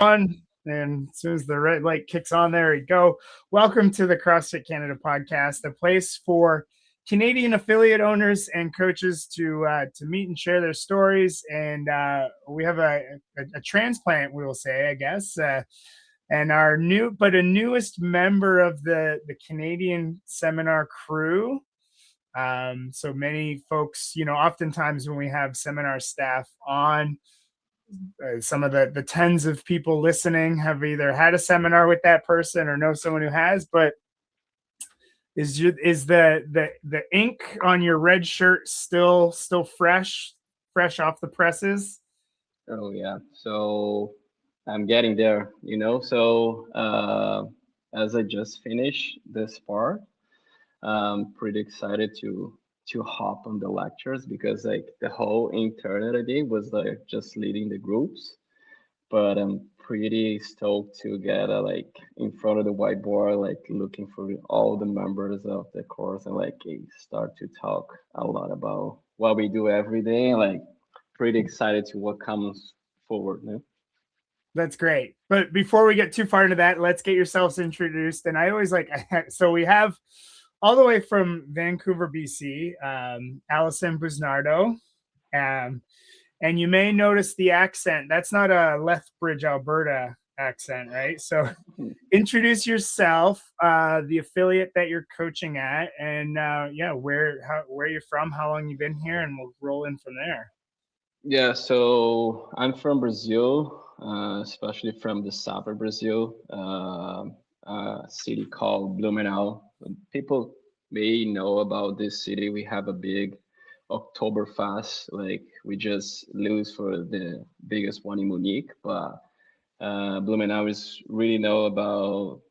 on, and as soon as the red light kicks on, there we go. Welcome to the CrossFit Canada podcast, a place for Canadian affiliate owners and coaches to meet and share their stories. And we have a transplant, we will say, I guess, and our newest member of the Canadian seminar crew. So many folks, oftentimes when we have seminar staff on, some of the tens of people listening have either had a seminar with that person or know someone who has. But is the ink on your red shirt still fresh off the presses? Oh yeah, so I'm getting there, So as I just finished this part, I'm pretty excited to hop on the lectures because like the whole eternity was like just leading the groups, but I'm pretty stoked to get like in front of the whiteboard, like looking for all the members of the course and like start to talk a lot about what we do every day. Like pretty excited to what comes forward. No? That's great. But before we get too far into that, let's get yourselves introduced. And I always so we have all the way from Vancouver, BC, Alison Busnardo. And you may notice the accent. That's not a Lethbridge, Alberta accent, right? So introduce yourself, the affiliate that you're coaching at, and where you're from, how long you've been here, and we'll roll in from there. Yeah, so I'm from Brazil, especially from the south of Brazil, a city called Blumenau. People may know about this city. We have a big Oktoberfest. Like we just lose for the biggest one in Munich, but Blumenau is really know about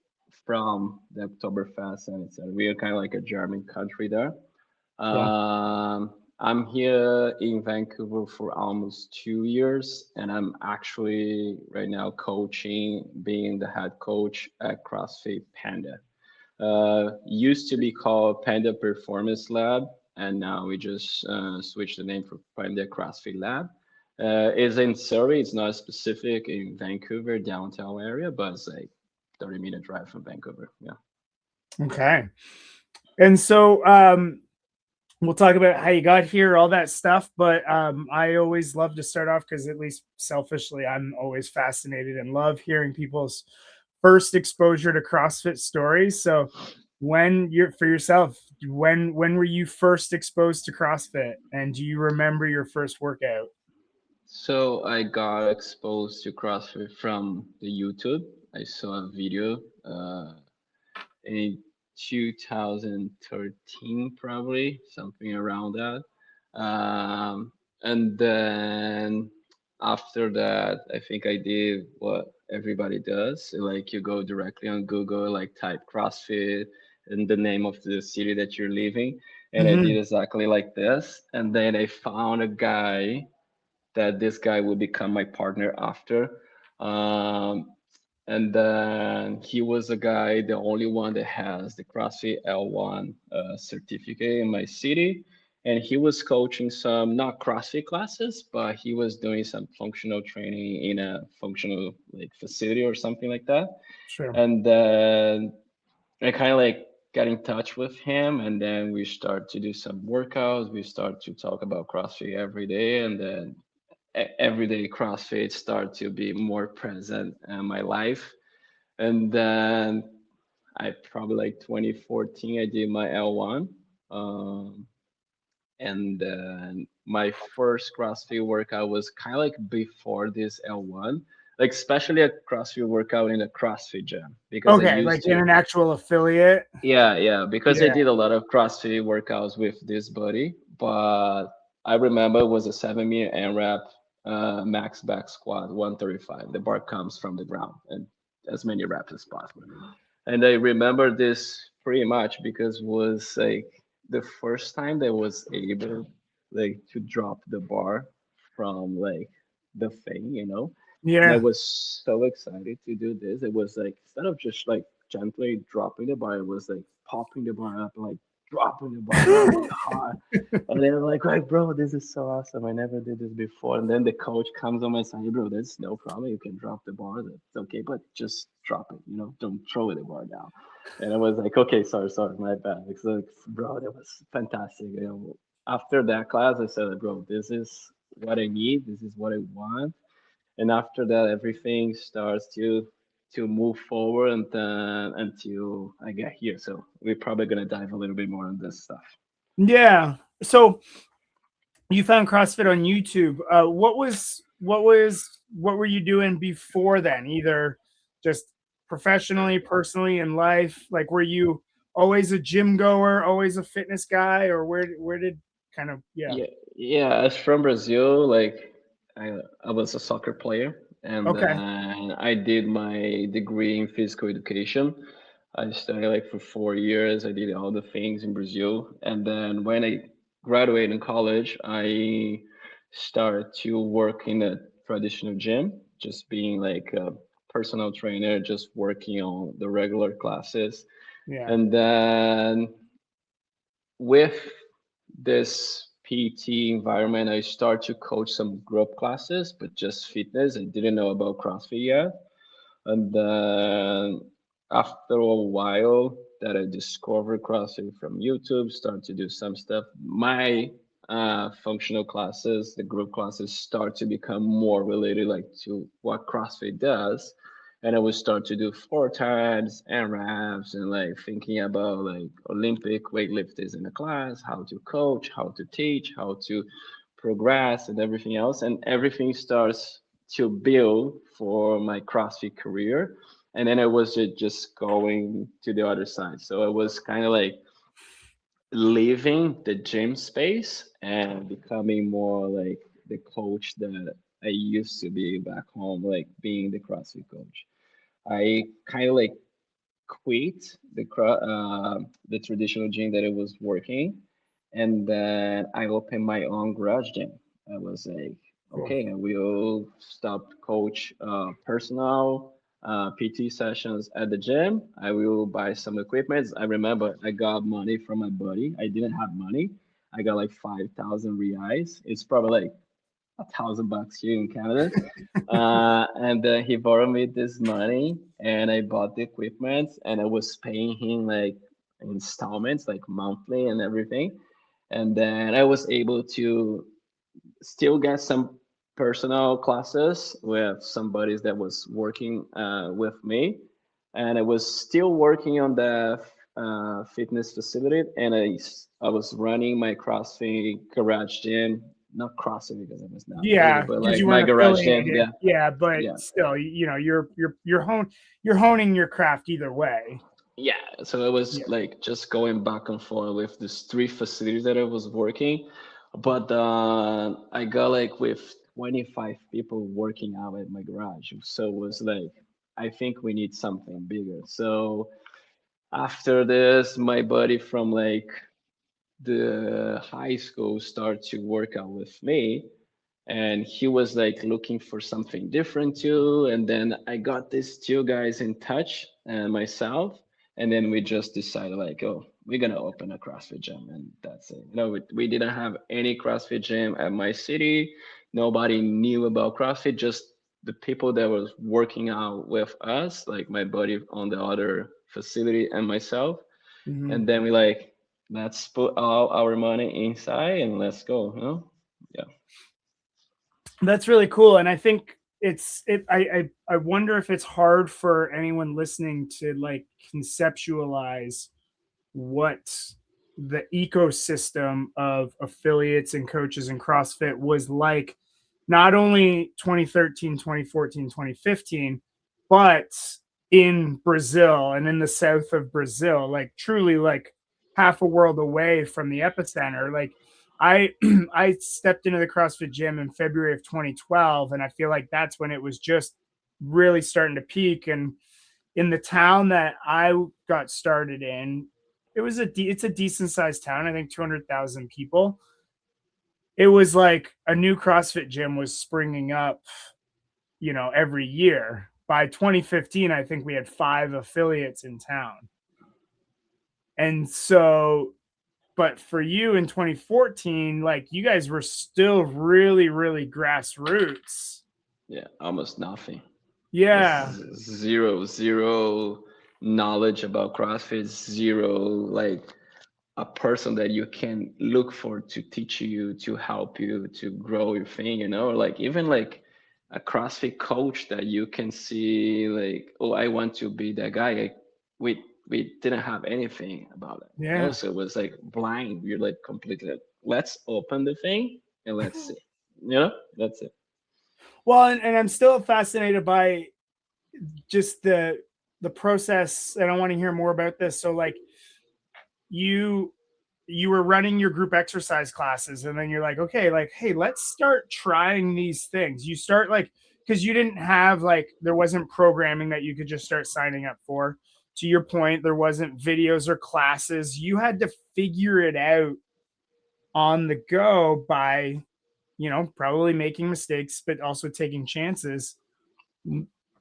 from the Oktoberfest, and it's a real kind of like a German country there. Yeah. I'm here in Vancouver for almost 2 years, and I'm actually right now coaching, being the head coach at CrossFit Panda. Used to be called Panda Performance Lab, and now we just switched the name for Panda CrossFit Lab. It's in Surrey. It's not specific in Vancouver downtown area, but it's like 30-minute drive from Vancouver. Yeah. Okay. And so we'll talk about how you got here, all that stuff. But I always love to start off because, at least selfishly, I'm always fascinated and love hearing people's first exposure to CrossFit stories. So when were you first exposed to CrossFit, and do you remember your first workout? So I got exposed to CrossFit from the YouTube. I saw a video in 2013, probably something around that. And then after that, I think I did what everybody does. Like you go directly on Google, like type CrossFit and the name of the city that you're living. And I did exactly like this. And then I found a guy that this guy will become my partner after. Um, and then he was a guy, the only one that has the CrossFit L1 certificate in my city. And he was coaching some, not CrossFit classes, but he was doing some functional training in a functional like facility or something like that. Sure. And then I kind of like got in touch with him, and then we start to do some workouts. We start to talk about CrossFit every day, and then everyday CrossFit start to be more present in my life. And then I probably like 2014, I did my L1. And then my first CrossFit workout was kind of like before this L1, like especially a CrossFit workout in a CrossFit gym because I Okay, used like in to. an actual affiliate. Yeah, because I Yeah. did a lot of CrossFit workouts with this buddy, but I remember it was a 7 minute AMRAP max back squat 135. The bar comes from the ground and as many reps as possible. And I remember this pretty much because it was like the first time that I was able like to drop the bar from like the thing. And I Yeah. was so excited to do this. It was like instead of just like gently dropping the bar, it was like popping the bar up, like dropping the bar really hard. And they're like, bro, this is so awesome. I never did this before. And then the coach comes on my side, bro, there's no problem. You can drop the bar. That's okay, but just drop it. Don't throw the bar down. And I was like, okay, sorry, my bad. It's like, bro, that was fantastic. After that class, I said, bro, this is what I need. This is what I want. And after that, everything starts to move forward and until I get here. So we're probably gonna dive a little bit more on this stuff. Yeah. So you found CrossFit on YouTube. What were you doing before then? Either just professionally, personally, in life? Like, were you always a gym goer, always a fitness guy, or where did kind of Yeah, yeah. As from Brazil, like I was a soccer player, and Okay. then I did my degree in physical education. I studied like for 4 years. I did all the things in Brazil, and then when I graduated in college, I started to work in a traditional gym, just being like a personal trainer, just working on the regular classes, Yeah. and then with this PT environment, I start to coach some group classes, but just fitness. I didn't know about CrossFit yet. And then after a while that I discovered CrossFit from YouTube, start to do some stuff. My functional classes, the group classes, start to become more related like to what CrossFit does. And I would start to do floor times and reps and like thinking about like Olympic weightlifters in the class, how to coach, how to teach, how to progress and everything else. And everything starts to build for my CrossFit career. And then I was just going to the other side. So I was kind of like leaving the gym space and becoming more like the coach that I used to be back home, like being the CrossFit coach. I kind of like quit the traditional gym that I was working, and then I opened my own garage gym. I was like, Cool. okay, I will stop coach personal PT sessions at the gym. I will buy some equipment. I remember I got money from my buddy. I didn't have money. I got like 5,000 reais. It's probably like $1,000 here in Canada. And then he borrowed me this money and I bought the equipment and I was paying him like installments, like monthly and everything. And then I was able to still get some personal classes with somebody that was working with me. And I was still working on the fitness facility and I was running my CrossFit garage gym, not CrossFit because I was not affiliated, Yeah, but because like you my weren't garage gym. affiliated. Yeah, Yeah, but yeah. still, you're honing your craft either way. Yeah, so it was Yeah. like just going back and forth with these three facilities that I was working, but I got like with 25 people working out at my garage, so it was like I think we need something bigger. So after this, my buddy from like the high school started to work out with me, and he was like looking for something different too. And then I got these two guys in touch and myself, and then we just decided like, oh, we're gonna open a CrossFit gym, and that's it. We didn't have any CrossFit gym at my city. Nobody knew about CrossFit. Just the people that was working out with us, like my buddy on the other facility and myself. Mhm. And then we like, let's put all our money inside and let's go. Yeah. That's really cool, and I think I wonder if it's hard for anyone listening to like conceptualize what the ecosystem of affiliates and coaches in CrossFit was like, not only 2013, 2014, 2015, but in Brazil and in the south of Brazil, like truly like half a world away from the epicenter. Like I I stepped into the CrossFit gym in February of 2012, and I feel like that's when it was just really starting to peak. And in the town that I got started in, it's a decent sized town. I think 200,000 people. It was like a new CrossFit gym was springing up, every year. By 2015, I think we had 5 affiliates in town. And so But for you in 2014, like you guys were still really, really grassroots. Yeah, almost nothing. Yeah. Zero knowledge about CrossFit, zero like a person that you can look for to teach you, to help you to grow your thing, like even like a CrossFit coach that you can see like, oh, I want to be that guy. Like, we didn't have anything about it, Yeah. so it was like blind. We're like completely like, let's open the thing and let's see, that's it. Well, and I'm still fascinated by just the process, and I want to hear more about this. So like you were running your group exercise classes, and then you're like, okay, like, hey, let's start trying these things. You start like, because you didn't have like, there wasn't programming that you could just start signing up for. To your point, there wasn't videos or classes. You had to figure it out on the go by, probably making mistakes, but also taking chances.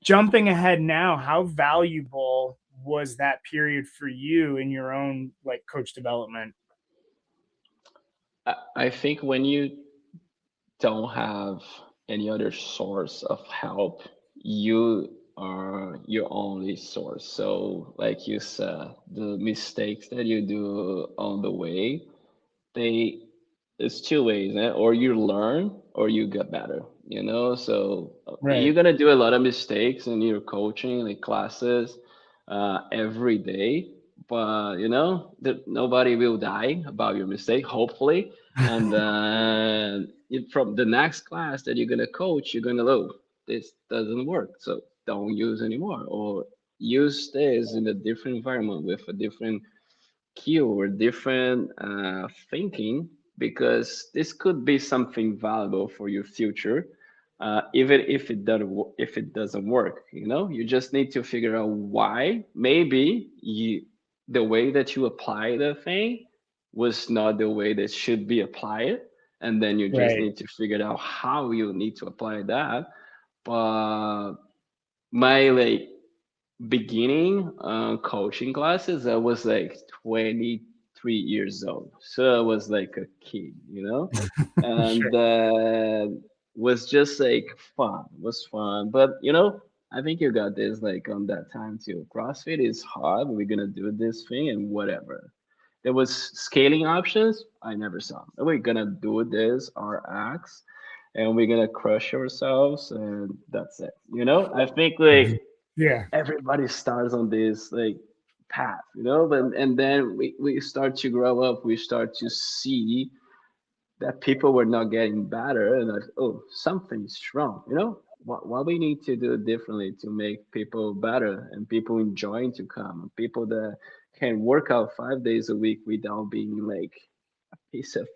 Jumping ahead now, how valuable was that period for you in your own like coach development? I think when you don't have any other source of help, you are your only source. So, like you said, the mistakes that you do on the way, they it's two ways, eh? Or you learn or you get better. So Right. you're gonna do a lot of mistakes in your coaching, like classes, every day. But that nobody will die about your mistake, hopefully. And from the next class that you're gonna coach, you're gonna know this doesn't work, so don't use anymore, or use this in a different environment with a different cue or different thinking, because this could be something valuable for your future, even if it doesn't work. You just need to figure out why. Maybe the way that you apply the thing was not the way that should be applied, and then you just Right. need to figure out how you need to apply that. But my like beginning coaching classes, I was like 23 years old, so I was like a kid, and Sure. was just like fun. It was fun, but I think you got this like on that time too. CrossFit is hard. We're gonna do this thing and whatever. There was scaling options. I never saw. We're gonna do this, our acts, and we're gonna crush ourselves, and that's it. I think like Yeah. everybody starts on this like path, but and then we start to grow up, we start to see that people were not getting better, and like, oh, something's wrong, what we need to do differently to make people better and people enjoying to come, people that can work out 5 days a week without being like a piece of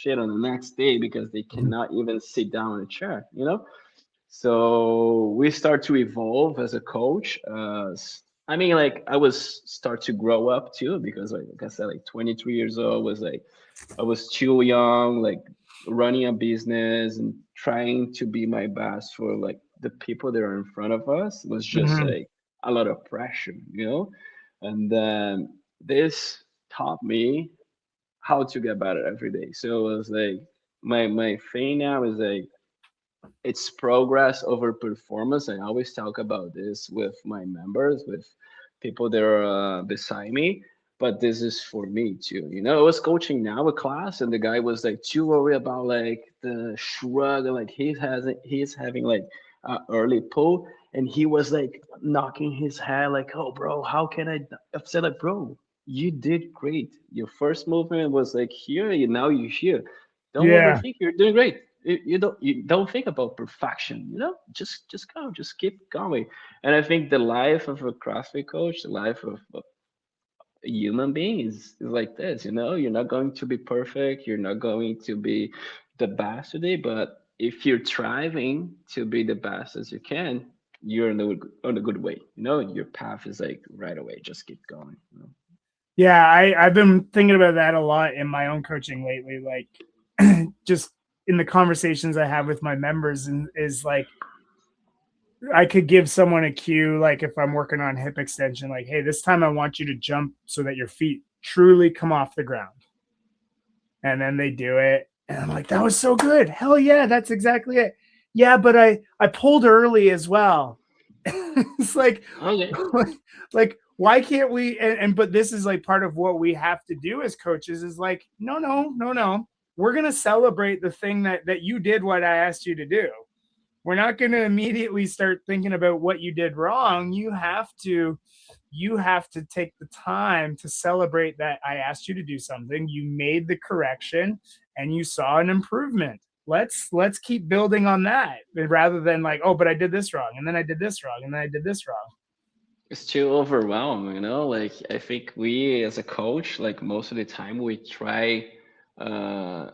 shit on the next day because they cannot even sit down in a chair, so we start to evolve as a coach. I mean, like I was start to grow up too, because like I said, like 23 years old was like I was too young, like running a business and trying to be my best for like the people that are in front of us was just Mhm. like a lot of pressure, And then this taught me how to get better every day. So it was like my thing now is like it's progress over performance. I always talk about this with my members, with people that are beside me. But this is for me too. I was coaching now a class, and the guy was like too worried about like the shrug, and like he's having like early pull, and he was like knocking his head, like, "Oh, bro, how can I?" I said, like, "Bro, you did great. Your first movement was like here, now you're here. Don't Yeah. overthink. You're doing great. You don't think about perfection. Just go, just keep going." And I think the life of a CrossFit coach, the life of a human being is like this. You're not going to be perfect. You're not going to be the best today, but if you're striving to be the best as you can, you're on a good way. Your path is like right away. Just keep going. Yeah. I've been thinking about that a lot in my own coaching lately. Like just in the conversations I have with my members, and is like, I could give someone a cue, like if I'm working on hip extension, like, hey, this time I want you to jump so that your feet truly come off the ground. And then they do it. And I'm like, that was so good. Hell yeah, that's exactly it. Yeah, but I pulled early as well. It's like, Okay. like why can't we but this is like part of what we have to do as coaches is like, no. We're gonna celebrate the thing that you did what I asked you to do. We're not gonna immediately start thinking about what you did wrong. You have to take the time to celebrate that I asked you to do something, you made the correction, and you saw an improvement. Let's keep building on that rather than like, oh, but I did this wrong, and then I did this wrong, and then I did this wrong. It's too overwhelmed, you know? Like, I think we as a coach, like most of the time, we try uh,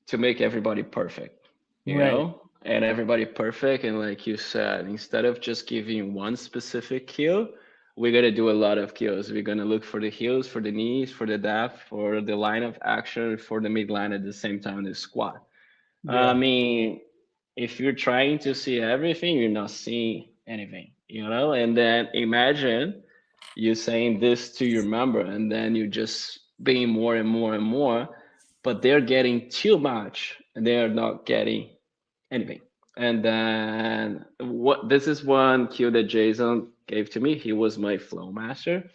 to make everybody perfect, you Right. know? And everybody perfect. And like you said, instead of just giving one specific cue, we're gonna do a lot of cues. We're gonna look for the heels, for the knees, for the depth, for the line of action, for the midline at the same time, the squat. I Yeah. mean, if you're trying to see everything, you're not seeing anything, you know? And then imagine you saying this to your member, and then you just being more and more and more, but they're getting too much and they are not getting anything. And then what this is one cue that Jason gave to me. He was my flow master,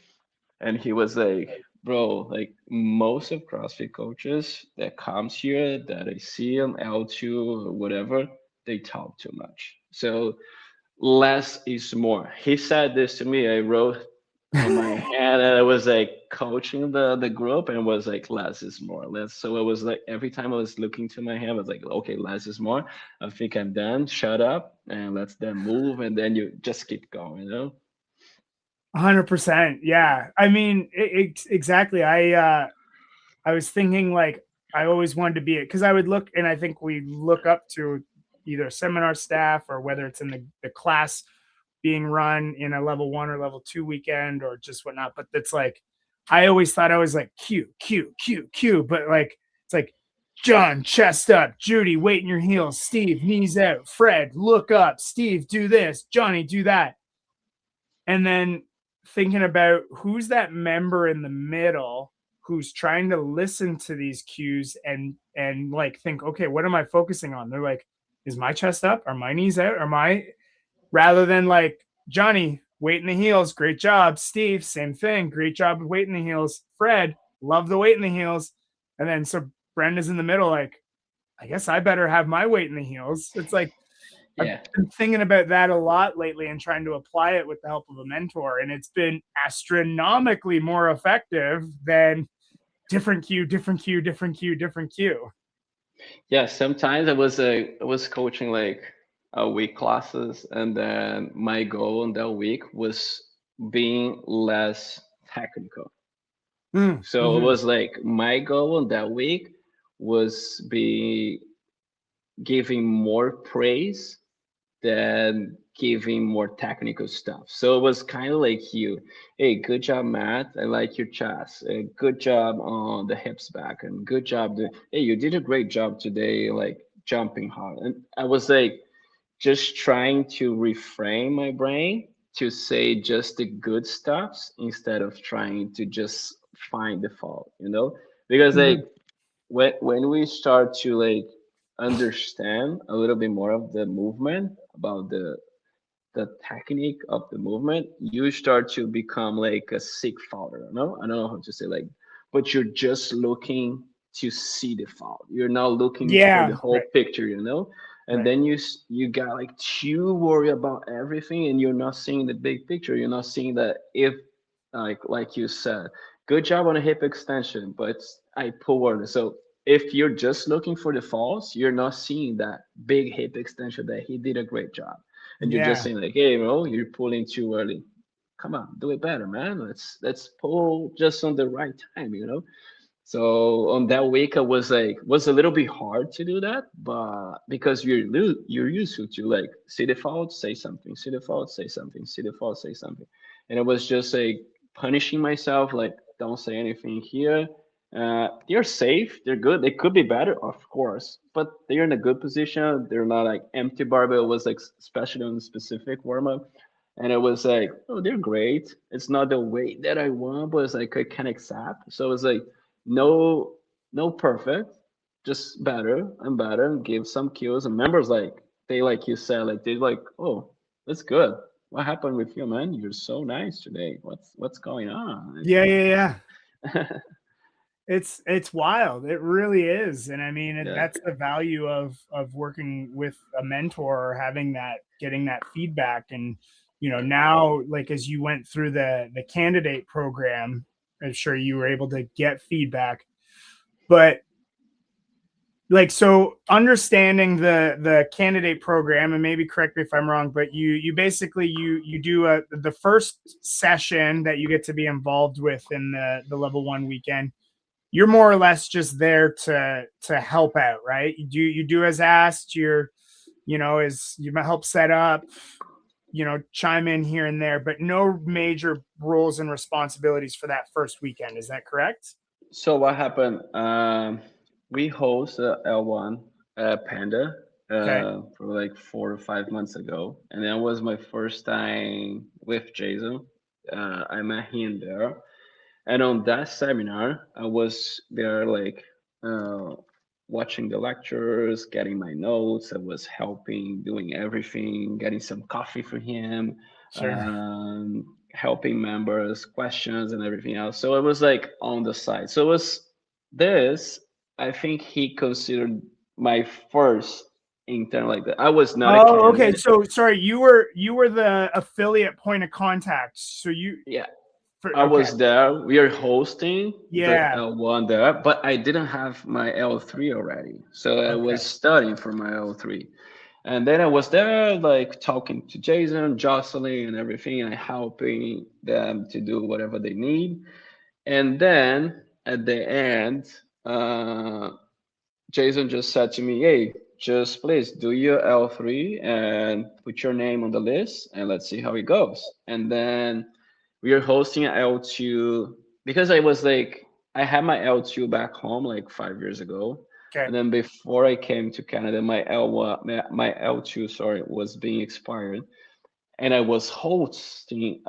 and he was like, bro, like most of CrossFit coaches that comes here that I see on L2 or whatever, they talk too much. So less is more. He said this to me. I wrote on my hand, and I was like coaching the group, and was like, less is more. Less. So it was like every time I was looking to my hand, I was like, okay, less is more. I think I'm done. Shut up and let's then move, and then you just keep going. You know? 100%. Yeah. I mean, exactly. I was thinking like I always wanted to be it because I would look and I think we look up to either seminar staff or whether it's in the class being run in a level 1 or level 2 weekend or just whatnot. But it's like I always thought I was like Q, but like it's like John, chest up, Judy, weight in your heels, Steve, knees out, Fred, look up, Steve, do this, Johnny, do that. And then thinking about who's that member in the middle who's trying to listen to these cues and like think, okay, what am I focusing on? They're like, is my chest up? Are my knees out? Are my rather than like Johnny, weight in the heels, great job. Steve, same thing, great job with weight in the heels. Fred, love the weight in the heels. And then so Brenda's in the middle, like, I guess I better have my weight in the heels. It's like I've Yeah. been thinking about that a lot lately and trying to apply it with the help of a mentor. And it's been astronomically more effective than different cue, different cue, different cue, different cue. Yeah, sometimes I was coaching like a week classes, and then my goal in that week was being less technical. So it Mm-hmm. was like my goal in that week was be giving more praise than giving more technical stuff. So it was kind of like you, hey, good job, Matt. I like your chest. Good job on the hips back, and good job. Hey, you did a great job today, like jumping hard. And I was like, just trying to reframe my brain to say just the good stuffs instead of trying to just find the fault, you know? Because like Mm-hmm. when we start to like understand a little bit more of the movement about the technique of the movement, you start to become like a sick follower. No, I don't know how to say like, but you're just looking to see the fault. You're not looking for the Yeah. whole Right. picture, you know. And Right. then you got like too worried about everything, and you're not seeing the big picture. You're not seeing that if like you said, good job on a hip extension, but I pulled. So if you're just looking for the falls, you're not seeing that big hip extension that he did a great job, and you're just Yeah. saying like, hey, bro, you're pulling too early. Come on, do it better, man. Let's pull just on the right time, you know. So on that week, I was like, was a little bit hard to do that, but because you're used to like see the fault, say something, see the fault, say something, see the fault, say something, and it was just like punishing myself, like don't say anything here. They're safe, they're good. They could be better, of course, but they're in a good position. They're not like empty barbell. It was like especially on the specific warm up. And it was like, oh, they're great. It's not the weight that I want, but it's like I can accept. So it's like no, no perfect, just better and better, and give some cues. And members like they like you said, like they like, oh, that's good. What happened with you, man? You're so nice today. What's going on? Yeah, yeah, yeah. It's wild. It really is. And I mean, Yeah. that's the value of working with a mentor or having that, getting that feedback. And now, like, as you went through the candidate program, I'm sure you were able to get feedback. But like, so understanding the candidate program, and maybe correct me if I'm wrong, but you basically you do the first session that you get to be involved with in the level 1 weekend. You're more or less just there to help out, right? You do as asked. As you help set up, chime in here and there, but no major roles and responsibilities for that first weekend. Is that correct? So what happened? We host L1 Panda Okay, for like 4 or 5 months ago, and that was my first time with Jason. I met him there, and on that seminar, I was there like uh, watching the lectures, getting my notes. I was helping, doing everything, getting some coffee for him, sure. helping members, questions, and everything else. So it was like on the side. So it was this. I think he considered my first intern like that. I was not a Oh, okay. candidate. So sorry, you were the affiliate point of contact. So Yeah, I okay, was there. We are hosting the yeah, L1 there, but I didn't have my L3 already. So I was okay, studying for my L3. And then I was there, like talking to Jason, Jocelyn, and everything, and helping them to do whatever they need. And then at the end, uh, Jason just said to me, "Hey, just please do your L3 and put your name on the list, and let's see how it goes." And then we are hosting an L2 because I was like, I had my L2 back home like 5 years ago, okay. and then before I came to Canada, my L1, my L2, sorry, was being expired, and I was hosting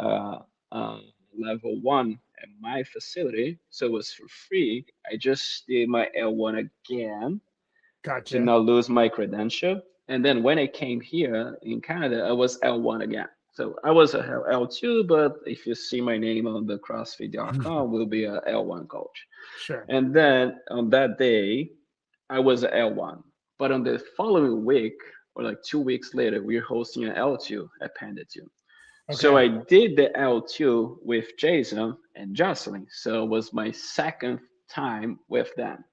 level 1 at my facility, so it was for free. I just did my L1 again to Gotcha. not lose my credential. And then when I came here in Canada, I was L1 again. So I was a L2, but if you see my name on the CrossFit.com, will be a L1 coach. Sure. And then on that day, I was a L1. But on the following week, or like 2 weeks later, we are hosting an L2 at Panda 2. So Okay. I did the L2 with Jason and Jocelyn. So it was my second time with them.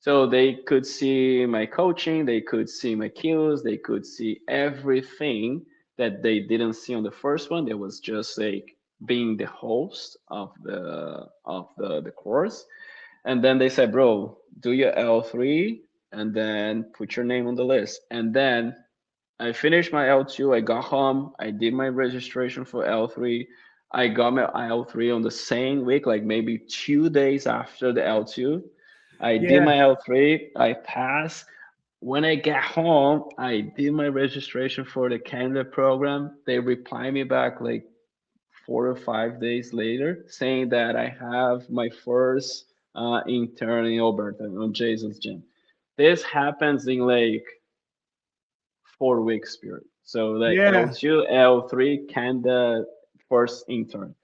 So they could see my coaching, they could see my cues, they could see everything that they didn't see on the first one. There was just like being the host of the course. And then they said, bro, do your L3 and then put your name on the list. And then I finished my L2. I got home. I did my registration for L3. I got my L3 on the same week, like maybe 2 days after the L2. I did Yeah. my L3. I passed. When I got home, I did my registration for the Canada program. They replied me back like 4 or 5 days later, saying that I have my first intern in Alberta on Jason's gym. This happens in like 4 weeks period. So like Yeah. L2, L3, Canada first intern.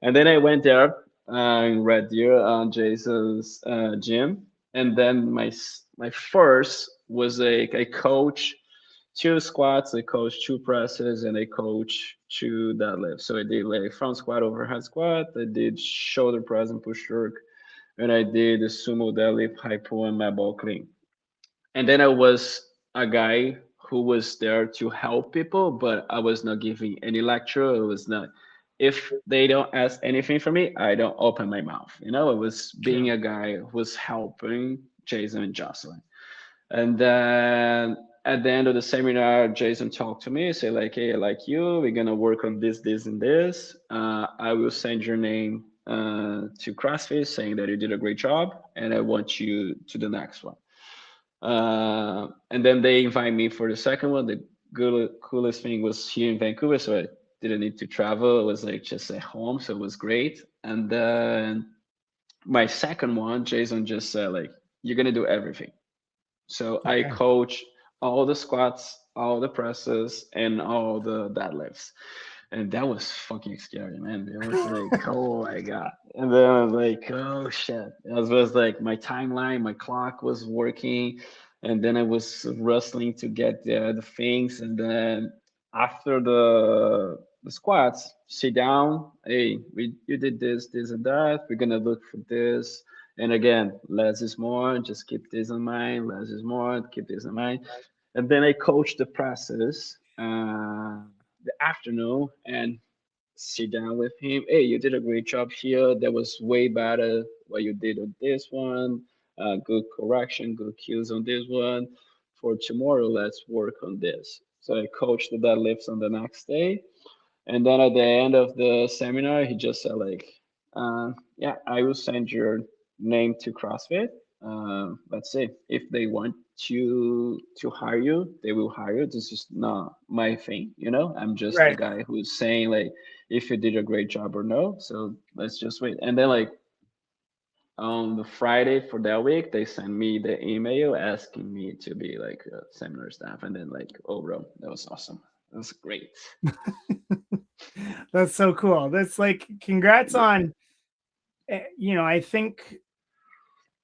And then I went there in Red Deer on Jason's gym. And then my first was like I coach 2 squats, I coach 2 presses, and I coach 2 deadlifts. So I did like front squat, overhead squat, I did shoulder press and push jerk, and I did the sumo deadlift, high pull, and mat ball clean. And then I was a guy who was there to help people, but I was not giving any lecture. It was not, if they don't ask anything from me, I don't open my mouth. It was being True. a guy who was helping Jason and Jocelyn. And then at the end of the seminar, Jason talked to me, say like, hey, I like you. We're gonna work on this, this, and this. I will send your name to CrossFit, saying that you did a great job, and I want you to the next one. And then they invite me for the second one. The coolest thing was here in Vancouver, so didn't need to travel. It was like just at home, so it was great. And then my second one, Jason just said like, you're gonna do everything. So I Okay. coach all the squats, all the presses, and all the deadlifts. And that was fucking scary, man. It was like, oh my god. And then I was like, oh shit. It was like my timeline, my clock was working, and then I was wrestling to get the things. And then after the squats, sit down. Hey, you did this, this, and that. We're gonna look for this. And again, less is more. Just keep this in mind. Less is more. Keep this in mind. And then I coach the presses. The afternoon and sit down with him. Hey, you did a great job here. That was way better what you did on this one. Good correction, good cues on this one. For tomorrow, let's work on this. So I coached the deadlifts on the next day. And then at the end of the seminar, he just said like, yeah, I will send your name to CrossFit. Let's see if they want to hire you, they will hire you. This is not my thing, you know. I'm just the Right. guy who's saying like if you did a great job or no. So let's just wait. And then like on the Friday for that week, they sent me the email asking me to be like a seminar staff. And then like, oh bro, that was awesome. That was great. That's so cool. That's like, congrats on, I think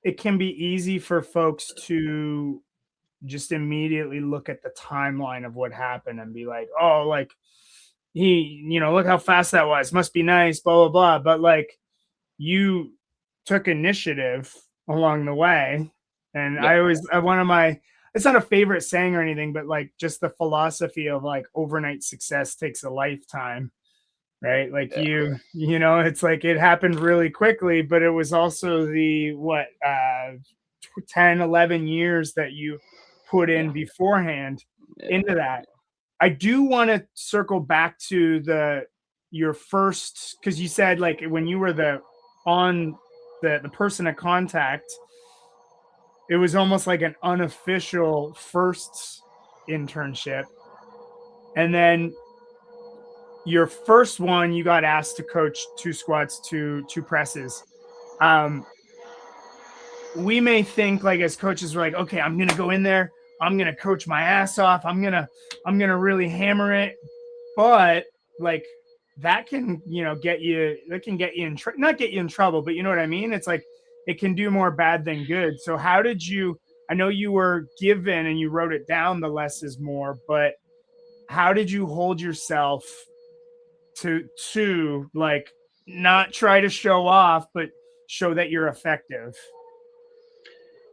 it can be easy for folks to just immediately look at the timeline of what happened and be like, oh, like look how fast that was. Must be nice, blah, blah, blah. But like, you took initiative along the way. And Yep. one of my, it's not a favorite saying or anything, but like just the philosophy of like overnight success takes a lifetime, right? Like Yeah. it's like it happened really quickly, but it was also the 10, 11 years that you put in Yeah. beforehand into Yeah. that. I do want to circle back to your first, because you said like when you were the person of contact, it was almost like an unofficial first internship. And then your first one, you got asked to coach two squats, two presses. We may think like as coaches, we're like, okay, I'm gonna go in there, I'm gonna coach my ass off, I'm gonna really hammer it. But like that can get you, not get you in trouble, but you know what I mean. It's like it can do more bad than good. So how did you, I know you were given and you wrote it down, the less is more, but how did you hold yourself to like not try to show off but show that you're effective?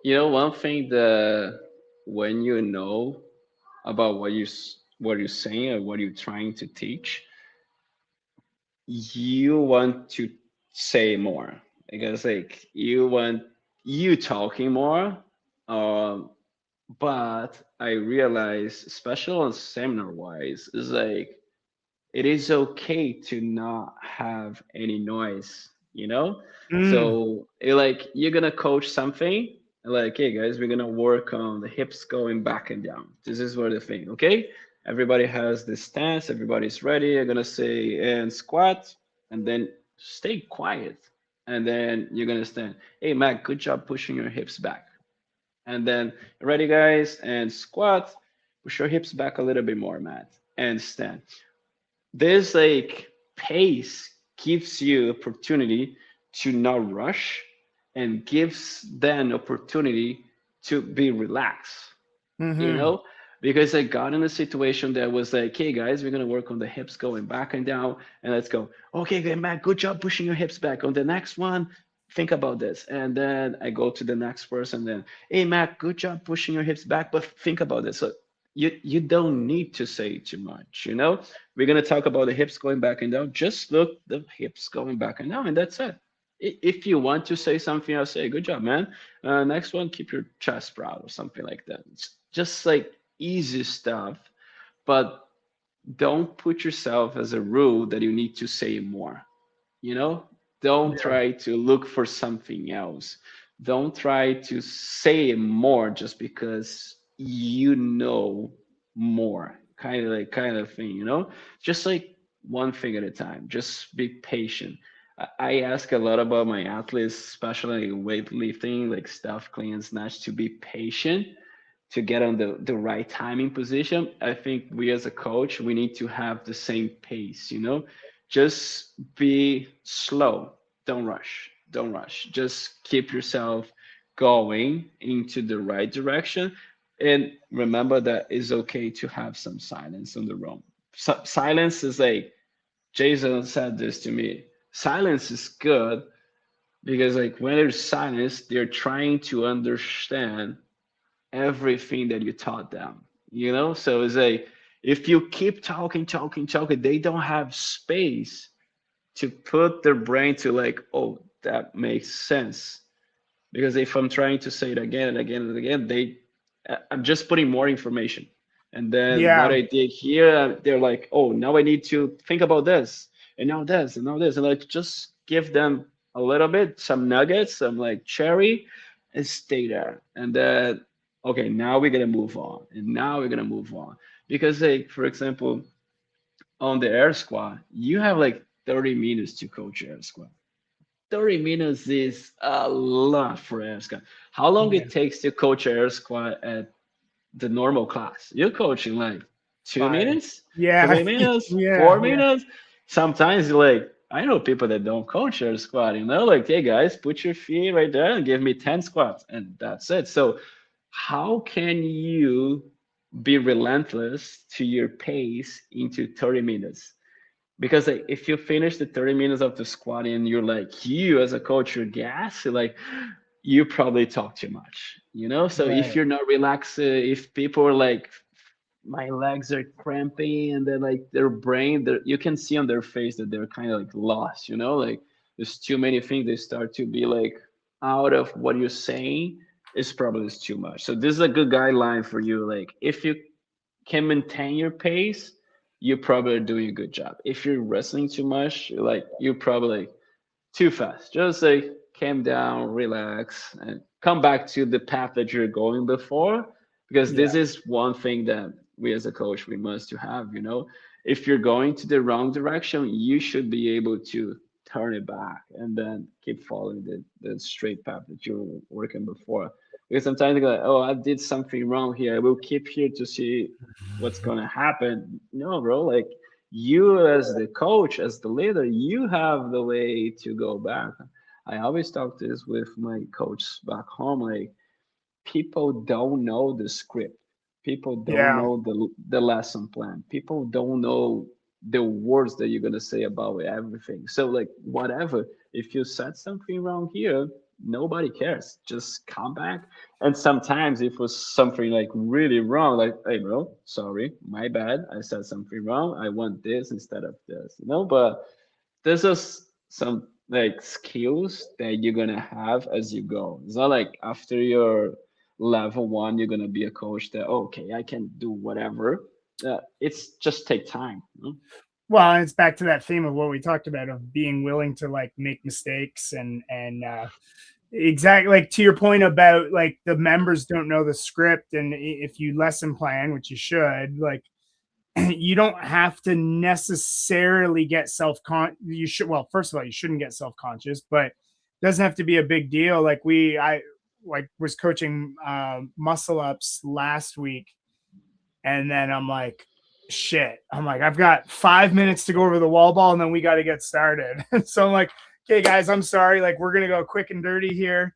You know, one thing that when you know about what you're saying or what you're trying to teach, you want to say more because like you want you talking more. Um, but I realize, especially on seminar wise, is like it is okay to not have any noise, you know? Mm, So like you're gonna coach something, like, hey guys, we're gonna work on the hips going back and down. This is what the thing, okay? Everybody has this stance, everybody's ready. You're gonna say and squat, and then stay quiet. And then you're gonna stand. Hey Mac, good job pushing your hips back. And then ready guys, and squat, push your hips back a little bit more, Matt, and stand. This like pace gives you opportunity to not rush and gives then opportunity to be relaxed, you mm-hmm. know, because I got in a situation that was like, hey guys, we're gonna work on the hips going back and down, and let's go. Okay, good, Matt, good job pushing your hips back. On the next one, think about this, and then I go to the next person. Then, hey Matt, good job pushing your hips back, but think about this. So you don't need to say too much, you know. We're gonna talk about the hips going back and down. Just look the hips going back and down, and that's it. If you want to say something, I'll say, good job, man. Next one, keep your chest proud or something like that. It's just like easy stuff, but don't put yourself as a rule that you need to say more. You know, don't Yeah. try to look for something else. Don't try to say more just because you know more. Kind of thing, you know? Just like one thing at a time. Just be patient. I ask a lot about my athletes, especially in weightlifting, like stuff, clean and snatch, to be patient to get on the right timing position. I think we as a coach, we need to have the same pace, you know? Just be slow. Don't rush. Don't rush. Just keep yourself going into the right direction. And remember that it's okay to have some silence on the road. Silence is like, Jason said this to me. Silence is good because like when there's silence, they're trying to understand everything that you taught them, you know? So it's like if you keep talking, they don't have space to put their brain to like, oh, that makes sense. Because if I'm trying to say it again and again and again, I'm just putting more information. And then what Yeah. I did here, they're like, oh, now I need to think about this, and now this, and now this, and like just give them a little bit, some nuggets, some like cherry, and stay there. And then, okay, now we're gonna move on, and now we're gonna move on. Because like, for example, on the air squat, you have like 30 minutes to coach air squat. 30 minutes is a lot for air squat. How long Yeah. it takes to coach air squat at the normal class? You're coaching like 2 5. minutes, Yeah. 3 minutes, Yeah. 4 minutes. Sometimes you're like, I know people that don't coach air squat, you know, like, hey guys, put your feet right there and give me 10 squats, and that's it. So, how can you be relentless to your pace into 30 minutes? Because like, if you finish the 30 minutes of the squat and you're like, you as a coach, you're gas, you're like, you probably talk too much, you know? So if Right. you're not relaxed, if people are like, my legs are cramping, and then like their brain, you can see on their face that they're kind of like lost, you know? Like there's too many things, they start to be like out of what you're saying. It's probably is too much. So this is a good guideline for you. Like if you can maintain your pace, you probably are doing a good job. If you're wrestling too much, like you're probably too fast. Just like calm down, relax, and come back to the path that you're going before. Because Yeah. this is one thing that we as a coach we must to have. You know, if you're going to the wrong direction, you should be able to turn it back and then keep following the straight path that you were working before. Because sometimes you go, like, oh, I did something wrong here. I will keep here to see what's gonna happen. No, bro, like you as the coach, as the leader, you have the way to go back. I always talk this with my coach back home. Like people don't know the script. People don't Yeah. know the lesson plan. People don't know the words that you're gonna say about everything. So like whatever, if you said something wrong here, nobody cares. Just come back. And sometimes if it was something like really wrong, like hey bro, sorry, my bad. I said something wrong. I want this instead of this, you know. But there's just some like skills that you're gonna have as you go. It's not like after your level one, you're gonna be a coach that okay, I can do whatever. It's just take time. You know? Well, and it's back to that theme of what we talked about of being willing to like make mistakes and exactly like to your point about like the members don't know the script, and if you lesson plan, which you should, like you don't have to necessarily get you should, well, first of all, you shouldn't get self-conscious, but it doesn't have to be a big deal. Like I like was coaching muscle ups last week, and then I'm like, shit, I'm like, I've got 5 minutes to go over the wall ball and then we got to get started. So I'm like, okay guys, I'm sorry, like we're gonna go quick and dirty here,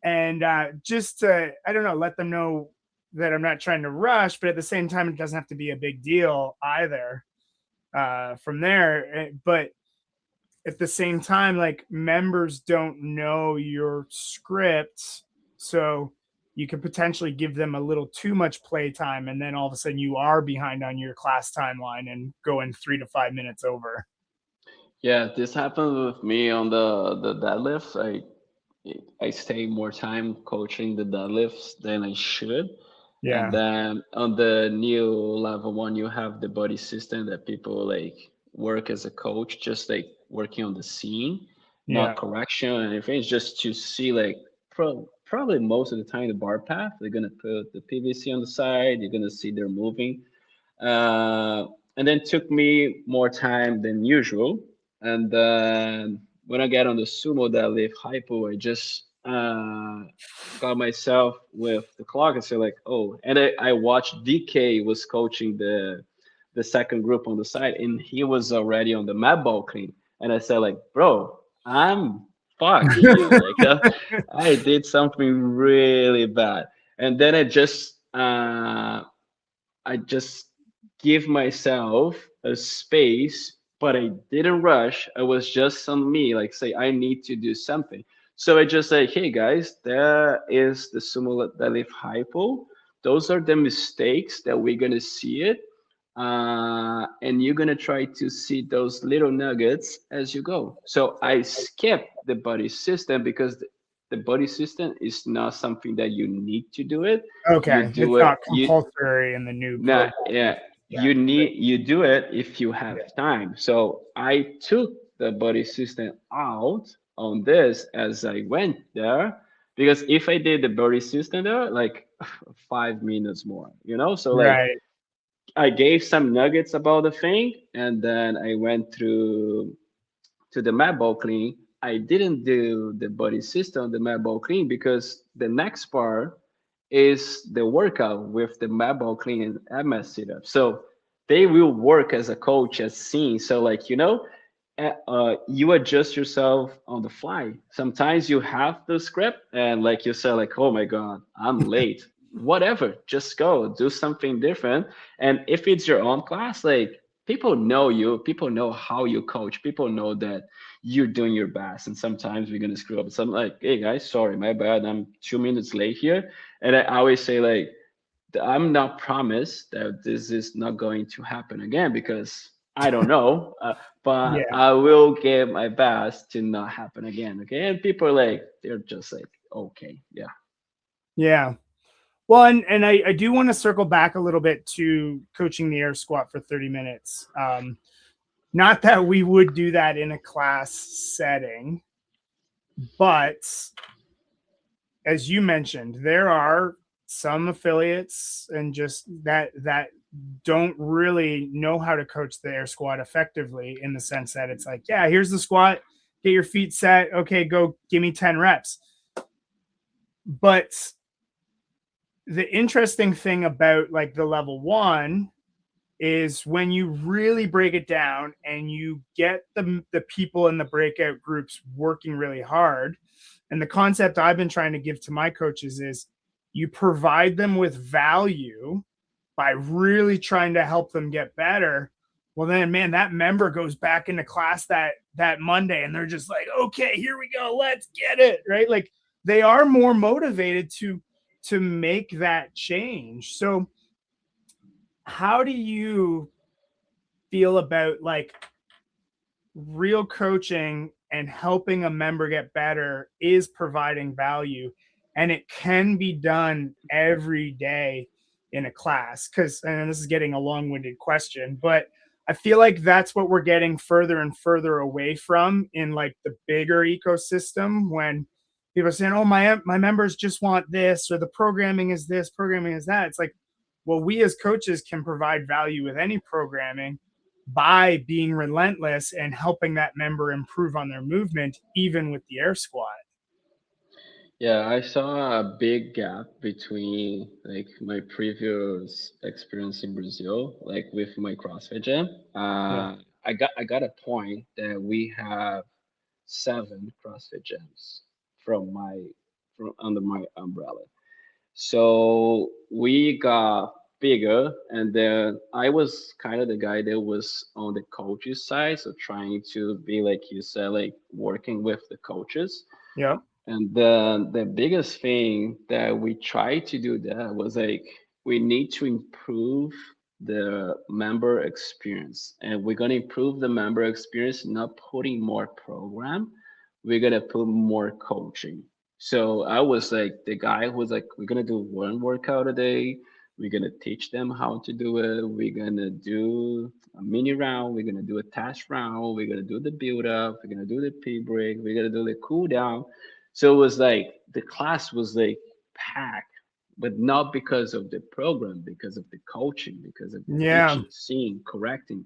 and just to, I don't know, let them know that I'm not trying to rush, but at the same time, it doesn't have to be a big deal either. From there, but at the same time, like members don't know your script, so you could potentially give them a little too much play time, and then all of a sudden you are behind on your class timeline and going 3 to 5 minutes over. Yeah, this happened with me on the deadlifts. I stay more time coaching the deadlifts than I should. And Yeah, then on the new level one, you have the body system that people like work as a coach, just like working on the scene, yeah, not correction or anything. It's just to see like probably most of the time the bar path. They're gonna put the PVC on the side. You're gonna see they're moving. and then took me more time than usual. And then when I get on the sumo deadlift hypo, I just got myself with the clock and say like, oh, and I watched DK was coaching the second group on the side, and he was already on the mat ball clean, and I said like, bro, I'm fucked here, like I did something really bad, and then I just give myself a space, but I didn't rush. I was just on me, like say I need to do something. So I just say, hey guys, there is the sumo deadlift hypo. Those are the mistakes that we're gonna see it. And you're gonna try to see those little nuggets as you go. So I skip the body system because the body system is not something that you need to do it. You Okay, it's do it. not compulsory in the new Nah, program. yeah, Yeah, you do it if you have yeah, time. So I took the body system out on this as I went there because if I did the body system there, like 5 minutes more, So like right. I gave some nuggets about the thing, and then I went through to the mat ball clean. I didn't do the body system, the mat ball clean, because the next part is the workout with the mat ball clean and MS sit up. So they will work as a coach as seen. So like you adjust yourself on the fly. Sometimes you have the script, and like you said, like, oh my god, I'm late. Whatever, just go do something different. And if it's your own class, like people know you, people know how you coach, people know that you're doing your best. And sometimes we're gonna screw up. So I'm like, hey guys, sorry, my bad. I'm 2 minutes late here. And I always say like, I'm not promised that this is not going to happen again because I don't know, but Yeah, I will give my best to not happen again. Okay, and people are like, they're just like, okay, yeah, yeah. Well, and I do want to circle back a little bit to coaching the air squat for 30 minutes. Not that we would do that in a class setting, but as you mentioned, there are some affiliates and just that don't really know how to coach the air squat effectively in the sense that it's like, yeah, here's the squat, get your feet set, okay, go give me 10 reps. But the interesting thing about like the level one is when you really break it down and you get the people in the breakout groups working really hard. And the concept I've been trying to give to my coaches is you provide them with value by really trying to help them get better. Well, then, man, that member goes back into class that Monday, and they're just like, okay, here we go, let's get it, right? Like they are more motivated to make that change. So, how do you feel about like real coaching and helping a member get better is providing value, and it can be done every day in a class? Because, and this is getting a long-winded question, but I feel like that's what we're getting further and further away from in like the bigger ecosystem, when people are saying, oh, my members just want this, or the programming is this, programming is that. It's like, well, we as coaches can provide value with any programming by being relentless and helping that member improve on their movement, even with the air squat. yeah. I saw a big gap between like my previous experience in Brazil, like with my CrossFit gym. Yeah. I got a point that we have 7 CrossFit gyms from my from under my umbrella. So we got bigger, and then I was kind of the guy that was on the coaches side, so trying to be like you said, like working with the coaches. Yeah. And then the biggest thing that we tried to do there was like we need to improve the member experience, and we're gonna improve the member experience, not putting more program. We're gonna put more coaching. So I was like the guy who was like, we're gonna do one workout a day. We're gonna teach them how to do it. We're gonna do a mini round. We're gonna do a test round. We're gonna do the build up. We're gonna do the P break. We're gonna do the cool down. So it was like the class was like packed but not because of the program, because of the coaching, because of the Yeah. teaching, seeing, correcting.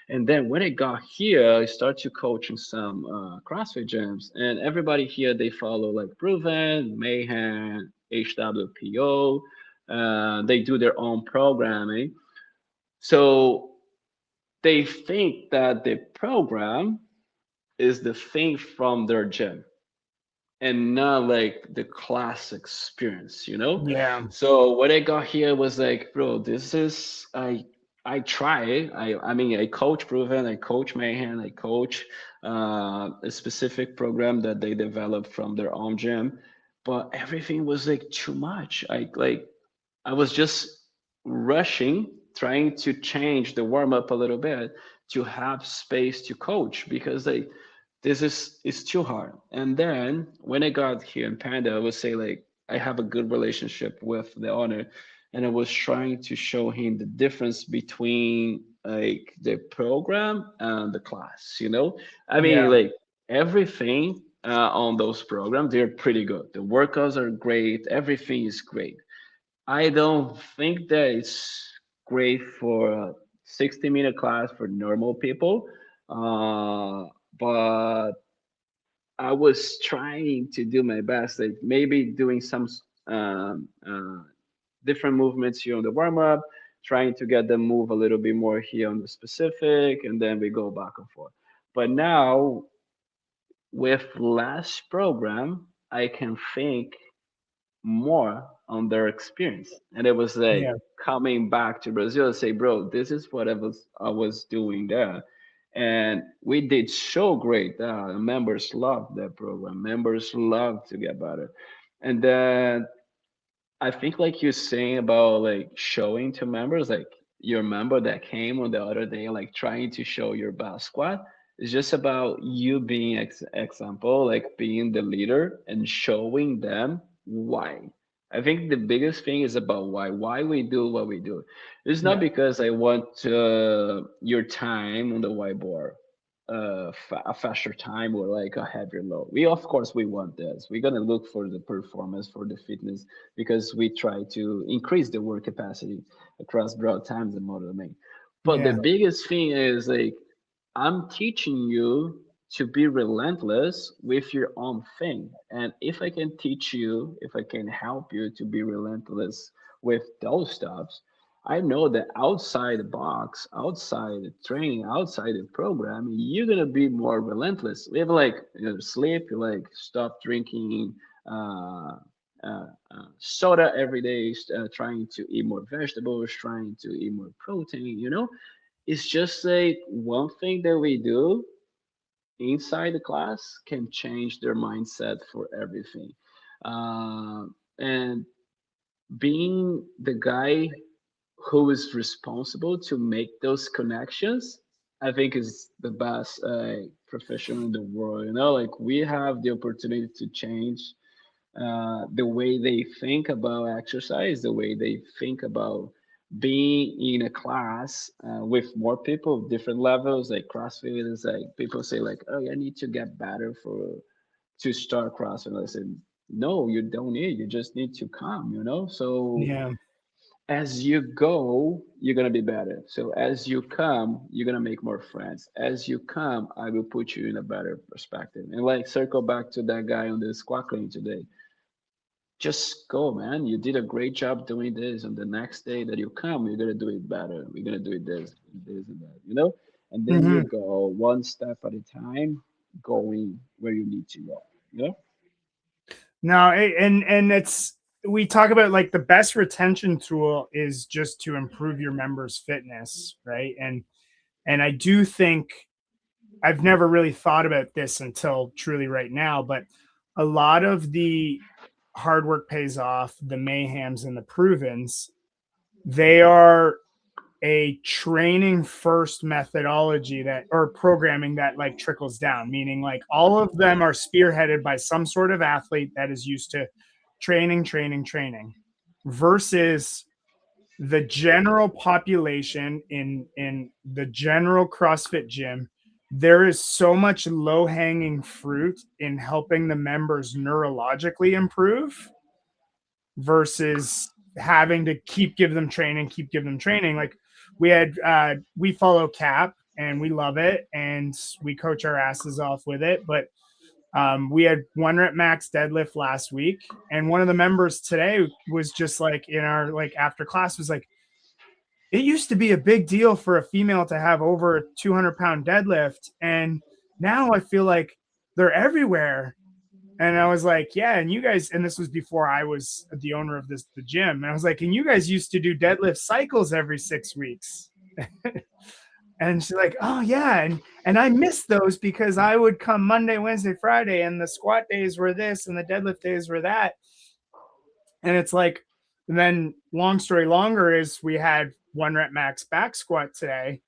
And then when I got here, I started to coach in some CrossFit gyms, and everybody here they follow like Proven, Mayhem, HWPO. They do their own programming, so they think that the program is the thing from their gym and not like the class experience, you know? Yeah. So what I got here was like, bro, this is I try. I mean I coach Proven, I coach Mayhem, I coach a specific program that they developed from their own gym, but everything was like too much. I was just rushing, trying to change the warm up a little bit to have space to coach because like this is too hard. And then when I got here in Panda, I would say like I have a good relationship with the owner, and I was trying to show him the difference between like the program and the class. You know, I mean Yeah. like everything on those programs they're pretty good. The workouts are great. Everything is great. I don't think that it's great for a 60-minute class for normal people. But I was trying to do my best, like maybe doing some um, uh, different movements here on the warm up, trying to get them move a little bit more here on the specific, and then we go back and forth. But now with less program, I can think more on their experience. And it was like Yeah. coming back to Brazil and say, bro, this is what I was doing there. And we did so great. Members loved that program. Members loved to get better. And then I think like you're saying about like showing to members, like your member that came on the other day, like trying to show your best squat. It's just about you being example, like being the leader and showing them why. I think the biggest thing is about why we do what we do. It's not Yeah. because I want your time on the whiteboard a faster time or like a heavier load. We of course we want this. We're gonna look for the performance, for the fitness, because we try to increase the work capacity across broad times and model domain. But the Yeah. biggest thing is like I'm teaching you to be relentless with your own thing. And if I can teach you, if I can help you to be relentless with those stuffs, I know that outside the box, outside the training, outside the program, you're gonna be more relentless. We have like sleep, you like stop drinking soda every day, trying to eat more vegetables, trying to eat more protein. It's just like one thing that we do inside the class can change their mindset for everything. And being the guy who is responsible to make those connections, I think is the best professional in the world. Like we have the opportunity to change the way they think about exercise, the way they think about being in a class with more people of different levels. Like CrossFit is like people say like, oh, I need to get better to start CrossFit. And I said, no, you don't need. You just need to come. So Yeah. as you go, you're gonna be better. So as you come, you're gonna make more friends. As you come, I will put you in a better perspective. And like circle back to that guy on the squat clean today. Just go, man. You did a great job doing this. And the next day that you come, you're gonna do it better. We're gonna do it this and this and that. And then you Hmm. go one step at a time, going where you need to go. You know? No, and it's we talk about like the best retention tool is just to improve your members' fitness, right? And I do think I've never really thought about this until truly right now, but a lot of the hard work pays off, the mayhems and the provens, they are a training first methodology that or programming that like trickles down, meaning like all of them are spearheaded by some sort of athlete that is used to training versus the general population in the general CrossFit gym. There is so much low hanging fruit in helping the members neurologically improve versus having to give them training, give them training. Like we follow Cap and we love it and we coach our asses off with it. But we had 1 rep max deadlift last week, and one of the members today was just like in our like after class was like, it used to be a big deal for a female to have over a 200-pound deadlift, and now I feel like they're everywhere. And I was like, yeah, and you guys, and this was before I was the owner of the gym. And I was like, and you guys used to do deadlift cycles every 6 weeks. And she's like, oh yeah. And I missed those because I would come Monday, Wednesday, Friday, and the squat days were this and the deadlift days were that. And it's like, and then long story longer is we had 1 rep max back squat today.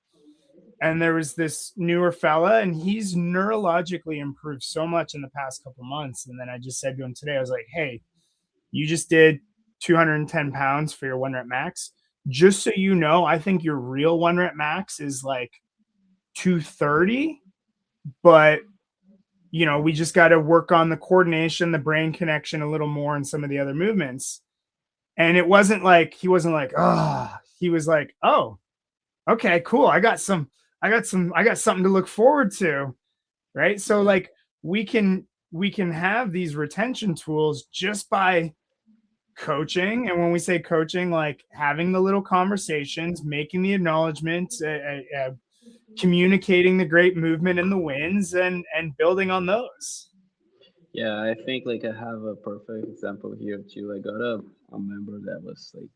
And there was this newer fella, and he's neurologically improved so much in the past couple months. And then I just said to him today, I was like, hey, you just did 210 pounds for your 1 rep max. Just so you know, I think your real 1 rep max is like 230, but we just got to work on the coordination, the brain connection a little more, and some of the other movements. And it wasn't like, he wasn't like, oh, he was like, oh, okay, cool. I got something to look forward to. Right. So like we can have these retention tools just by coaching. And when we say coaching, like having the little conversations, making the acknowledgments, communicating the great movement and the wins, and building on those. Yeah, I think like I have a perfect example here too. I got a member that was like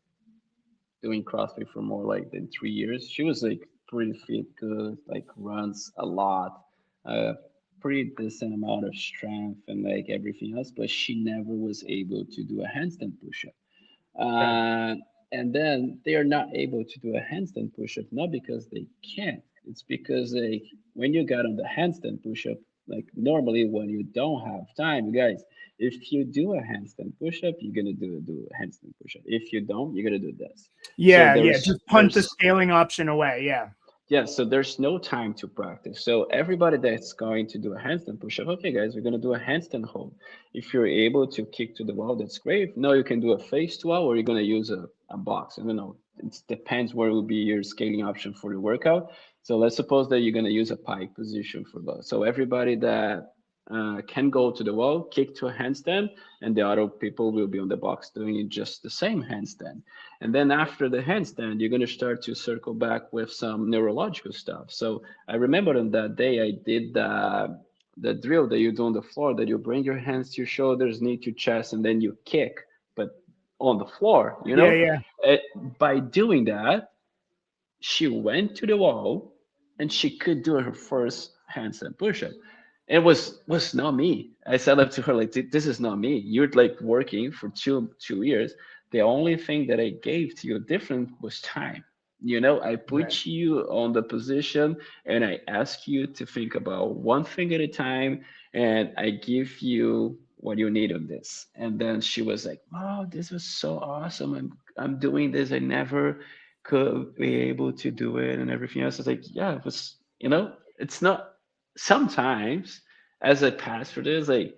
doing CrossFit for more like than 3 years. She was like pretty fit, good, like runs a lot, uh, pretty decent amount of strength and like everything else, but she never was able to do a handstand push-up. Okay. Uh, and then they are not able to do a handstand push-up, not because they can't. It's because like when you got on the handstand push-up, like normally when you don't have time, guys, if you do a handstand push-up, you're gonna do a handstand push-up. If you don't, you're gonna do this. So Yeah. Just punt the there's scaling option away. Yeah. yeah, so there's no time to practice. So everybody that's going to do a handstand push-up, okay, guys, we're gonna do a handstand hold. If you're able to kick to the wall, that's great. No, you can do a face to wall, or you're gonna use a box. I don't know. It depends where will be your scaling option for the workout. So let's suppose that you're gonna use a pike position for that. So everybody that can go to the wall, kick to a handstand, and the other people will be on the box doing just the same handstand. And then after the handstand, you're going to start to circle back with some neurological stuff. So I remember on that day, I did the drill that you do on the floor, that you bring your hands to your shoulders, knee to chest, and then you kick, but on the floor, Yeah. Uh, by doing that, she went to the wall and she could do her first handstand push-up. It was not me. I said up to her like, this is not me. You're like working for two years. The only thing that I gave to you different was time. I Right. put you on the position and I ask you to think about one thing at a time, and I give you what you need on this. And then she was like, "Oh, this was so awesome. I'm doing this. I never could be able to do it and everything else." It's like, yeah, it was, it's not sometimes as I pass for this, like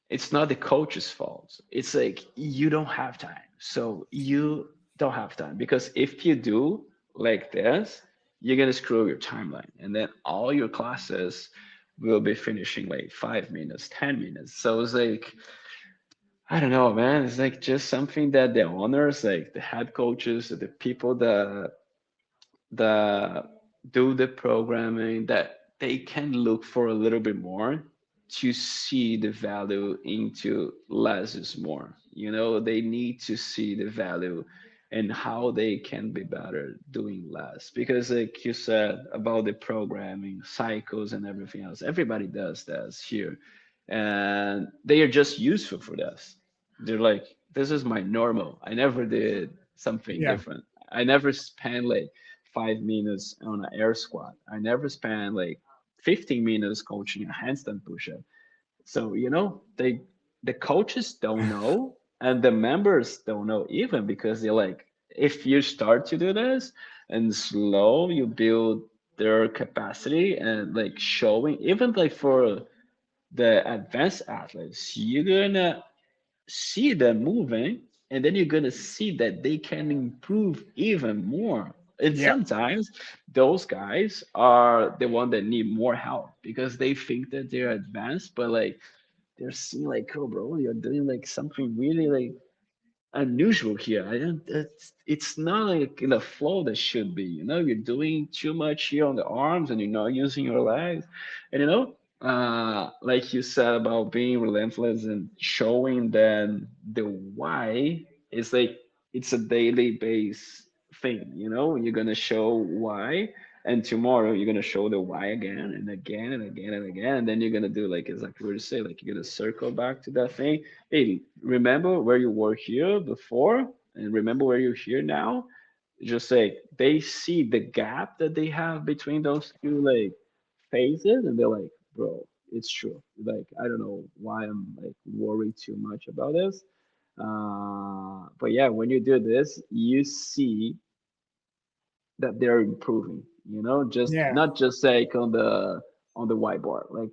it's not the coach's fault. It's like you don't have time. So you don't have time because if you do like this, you're gonna screw your timeline. And then all your classes will be finishing like 5 minutes, 10 minutes. So it's like I don't know, man. It's like just something that the owners, like the head coaches, the people that do the programming, that they can look for a little bit more to see the value into less is more. They need to see the value and how they can be better doing less. Because like you said about the programming, cycles and everything else, everybody does this here. And they are just useful for this. They're like, this is my normal. I never did something Yeah. different. I never spent like 5 minutes on an air squat. I never spent like 15 minutes coaching a handstand push-up. So, the coaches don't know and the members don't know even because they're like, if you start to do this and slow, you build their capacity and like showing, even like for the advanced athletes, you're gonna see them moving and then you're gonna see that they can improve even more. And Yeah. sometimes those guys are the one that need more help because they think that they're advanced, but like they're seeing like, oh bro, you're doing like something really like unusual here. I don't. It's not like in the flow that should be. You're doing too much here on the arms, and you're not using your legs. And like you said about being relentless and showing that the why is like it's a daily base thing. You're gonna show why, and tomorrow you're gonna show the why again and again and again and again, and then you're gonna do like exactly what you say. Like you're gonna circle back to that thing. Hey, remember where you were here before and remember where you're here now. Just like they see the gap that they have between those two like phases, and they're like, bro, it's true. Like I don't know why I'm like worried too much about this. But yeah, when you do this, you see that they're improving. Just Yeah. not just like on the whiteboard. Like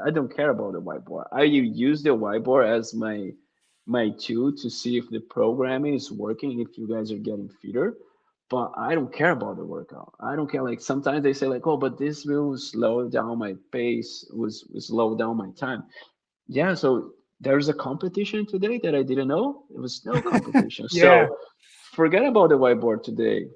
I don't care about the whiteboard. I use the whiteboard as my tool to see if the programming is working, if you guys are getting fitter. But I don't care about the workout. I don't care. Like sometimes they say like, oh, but this will slow down my pace, will slow down my time. Yeah, so there's a competition today that I didn't know. It was no competition. Yeah. So forget about the whiteboard today.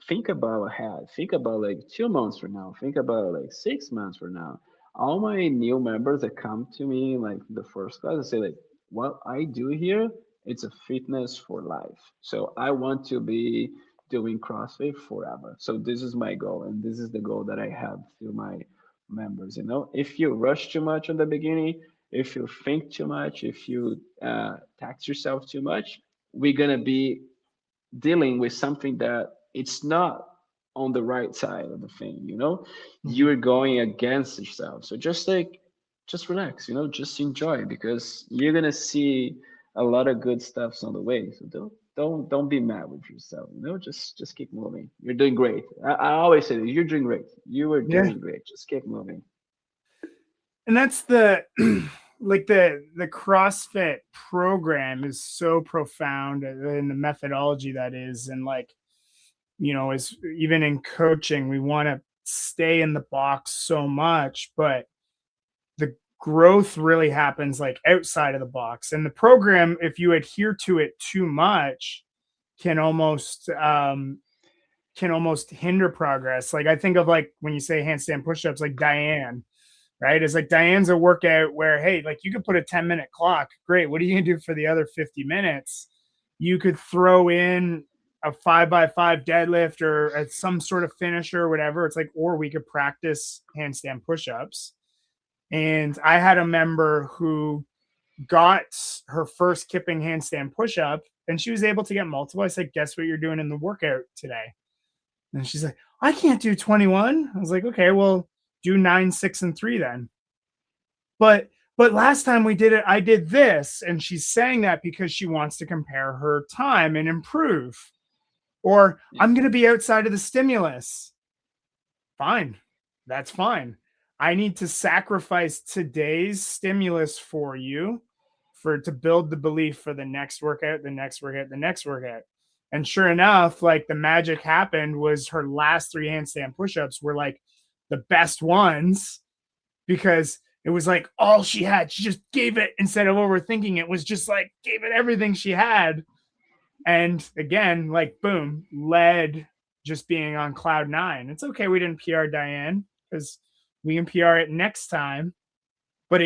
Think about ahead. Think about like 2 months from now. Think about like 6 months from now. All my new members that come to me like the first class, I say like, what I do here, it's a fitness for life. So I want to be doing CrossFit forever. So this is my goal, and this is the goal that I have through my members. If you rush too much in the beginning, if you think too much, if you tax yourself too much, we're gonna be dealing with something that it's not on the right side of the thing. Mhm. You're going against yourself, so just relax, just enjoy, because you're gonna see a lot of good stuffs on the way. So don't be mad with yourself, just keep moving. You're doing great. I always say this, you're doing great. You are Yeah. doing great. Just keep moving. And that's the like the CrossFit program is so profound in the methodology that is, and like, is even in coaching, we want to stay in the box so much, but the growth really happens like outside of the box. And the program, if you adhere to it too much, can almost hinder progress. Like I think of like when you say handstand push-ups, like Diane, right? It's like Diane's a workout where, hey, like you could put a 10-minute clock. Great. What are you gonna do for the other 50 minutes? You could throw in a 5x5 deadlift or some sort of finisher or whatever. It's like, or we could practice handstand push-ups. And I had a member who got her first kipping handstand push-up and she was able to get multiple. I said, guess what you're doing in the workout today? And she's like, I can't do 21. I was like, okay, well, do 9, 6, and 3 then. But last time we did it, I did this. And she's saying that because she wants to compare her time and improve. Or Yeah. I'm going to be outside of the stimulus. Fine. That's fine. I need to sacrifice today's stimulus for you to build the belief for the next workout, the next workout, the next workout. And sure enough, like the magic happened was her last 3 handstand push-ups were like the best ones because it was like all she had. She just gave it instead of overthinking it, was just like gave it everything she had. And again, like boom, led just being on cloud 9. It's okay we didn't PR Diane because we can PR it next time. But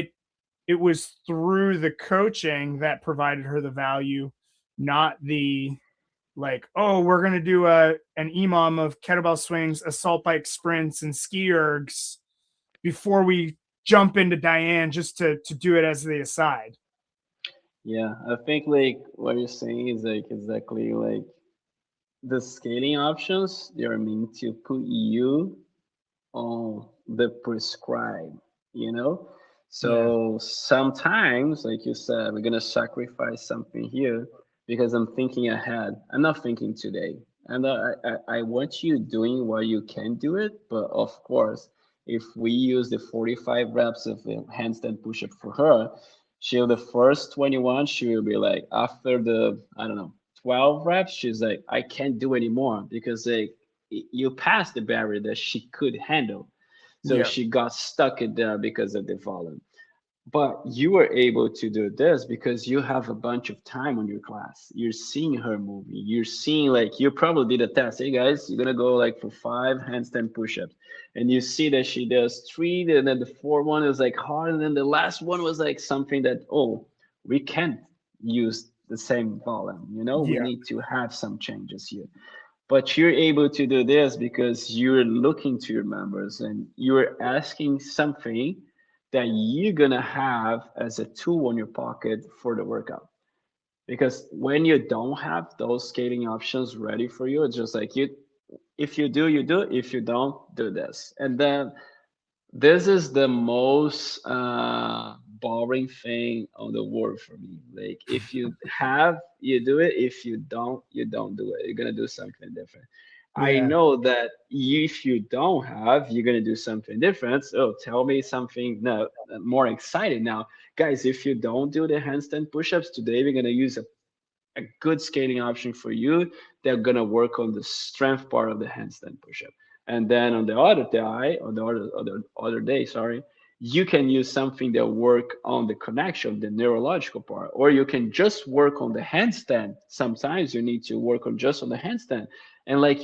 it was through the coaching that provided her the value, not the like, oh, we're gonna do an EMOM of kettlebell swings, assault bike sprints, and ski ergs before we jump into Diane just to do it as the aside. Yeah, I think like what you're saying is like exactly like the scaling options, they are meant to put you on the prescribed, you know? Yeah. So sometimes, like you said, we're gonna sacrifice something here because I'm thinking ahead. I'm not thinking today. And I want you doing what you can do it, but of course, if we use the 45 reps of the handstand push-up for her, She'll the first 21, she will be like after the I don't know 12 reps, she's like I can't do anymore because like you passed the barrier that she could handle. So Yeah. she got stuck in there because of the volume. But you were able to do this because you have a bunch of time on your class. You're seeing her moving. You're seeing like you probably did a test. Hey guys, you're gonna go like for 5 handstand push-ups, and you see that she does three, and then the fourth one is like hard, and then the last one was like something that we can't use the same volume. We Yeah. need to have some changes here. But you're able to do this because you're looking to your members and you're asking something that you're gonna have as a tool in your pocket for the workout. Because when you don't have those scaling options ready for you, it's just like if you do, you do. If you don't, do this. And then this is the most boring thing on the world for me. Like if you have, you do it. If you don't do it. You're gonna do something different. I Yeah. know that if you don't have, you're gonna do something different. So tell me something no, more exciting now, guys. If you don't do the handstand push-ups today, we're gonna use a good scaling option for you. They're gonna work on the strength part of the handstand push-up. And then on the other day, other day, sorry, you can use something that work on the connection, the neurological part, or you can just work on the handstand. Sometimes you need to work on just on the handstand. And like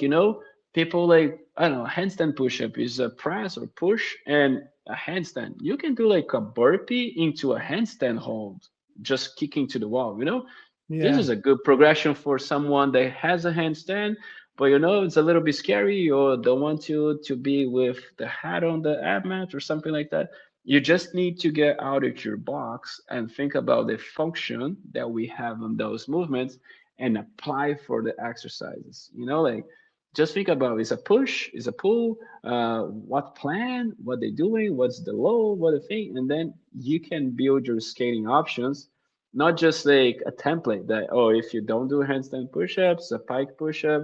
people like I don't know, handstand push-up is a press or push and a handstand. You can do like a burpee into a handstand hold, just kicking to the wall. This Yeah. is a good progression for someone that has a handstand, but it's a little bit scary or don't want to be with the hat on the ab mat or something like that. You just need to get out of your box and think about the function that we have on those movements and apply for the exercises. Like just think about is a push, is a pull, what plan, what they're doing, what's the load, what the thing, and then you can build your skating options, not just like a template that if you don't do handstand push-ups, a pike push-up,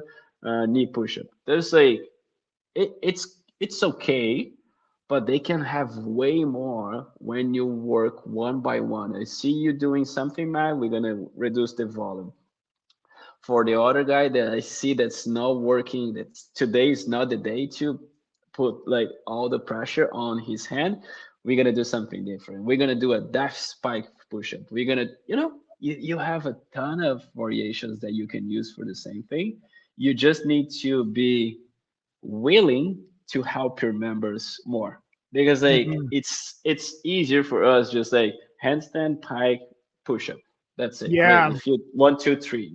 knee push-up. There's like it's okay, but they can have way more when you work one by one. I see you doing something, Matt. We're gonna reduce the volume. For the other guy that I see that's not working, that today is not the day to put like all the pressure on his hand, we're gonna do something different. We're gonna do a dash spike push-up. We're gonna, you have a ton of variations that you can use for the same thing. You just need to be willing to help your members more because like Mhm. it's easier for us just like handstand pike push up, that's it, great Yeah. if you 1 2 3,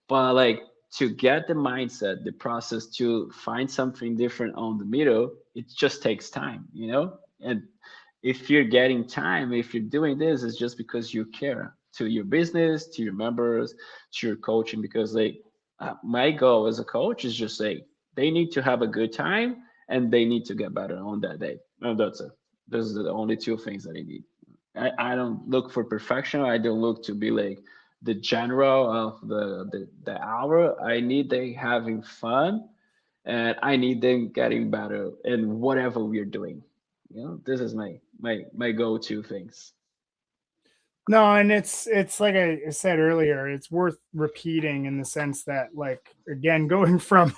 but like to get the mindset, the process to find something different on the middle, it just takes time, and if you're getting time, if you're doing this, it's just because you care to your business, to your members, to your coaching, because like my goal as a coach is just like they need to have a good time and they need to get better on that day. And that's it. Those are the only two things that I need. I don't look for perfection. I don't look to be like the general of the hour. I need them having fun and I need them getting better in whatever we're doing. This is my go-to things. No, and it's like I said earlier, it's worth repeating in the sense that, like, again, going from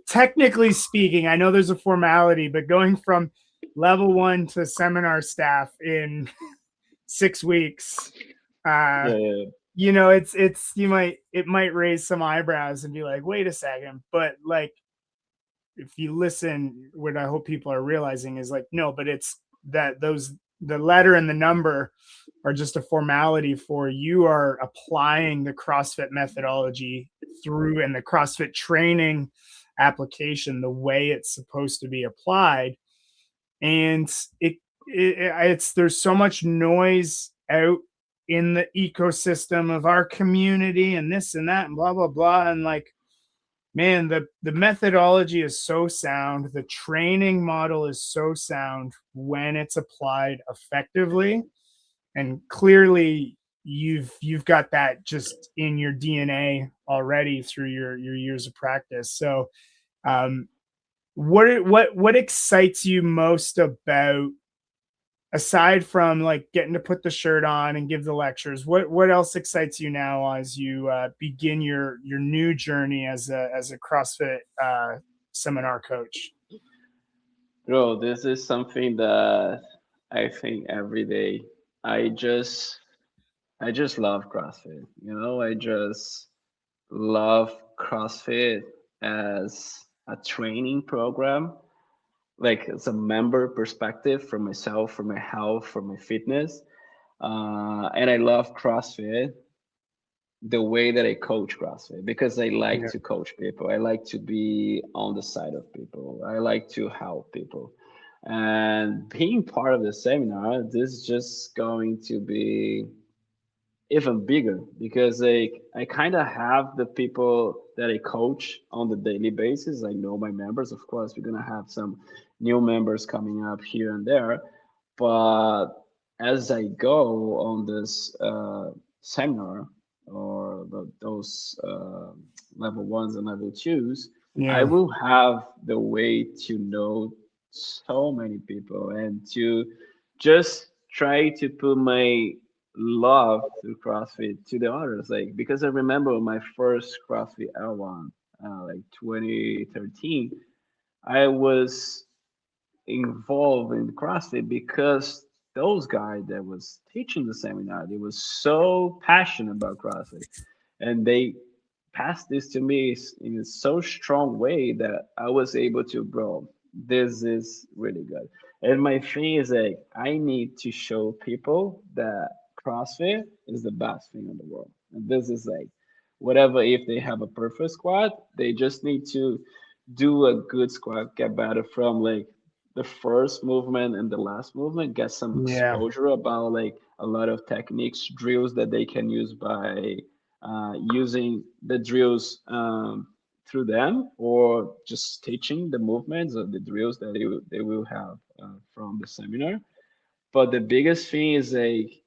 technically speaking, I know there's a formality, but going from level one to seminar staff in 6 weeks, uh, Yeah, yeah, it's it might raise some eyebrows and be like, wait a second, but like if you listen, what I hope people are realizing is like, no, but it's that the letter and the number are just a formality for you are applying the CrossFit methodology through and the CrossFit training application the way it's supposed to be applied. And it's there's so much noise out in the ecosystem of our community and this and that and blah blah blah, and like, man, the methodology is so sound, the training model is so sound when it's applied effectively, and clearly you've got that just in your DNA already through your years of practice. So um what excites you most about aside from like getting to put the shirt on and give the lectures, what else excites you now as you begin your new journey as a CrossFit seminar coach? Bro, this is something that I think every day. I just I just love CrossFit. I just love CrossFit as a training program, like it's a member perspective for myself, for my health, for my fitness. And I love CrossFit the way that I coach CrossFit because I like Yeah. to coach people. I like to be on the side of people. I like to help people. And being part of the seminar, this is just going to be even bigger because I kind of have the people that I coach on the daily basis. I know my members. Of course, we're gonna have some new members coming up here and there, but as I go on this seminar or those level ones and level twos, I Yeah. will have the way to know so many people and to just try to put my love through CrossFit to the others. Like because I remember my first CrossFit L1, like 2013, I was involved in CrossFit because those guys that was teaching the seminar, they was so passionate about CrossFit, and they passed this to me in a so strong way that I was able to, bro, this is really good. And my thing is like, I need to show people that CrossFit is the best thing in the world. And this is like, whatever, if they have a perfect squat, they just need to do a good squat, get better from like the first movement and the last movement, get some Yeah. exposure about like a lot of techniques, drills that they can use by using the drills through them or just teaching the movements or the drills that they will have from the seminar. But the biggest thing is like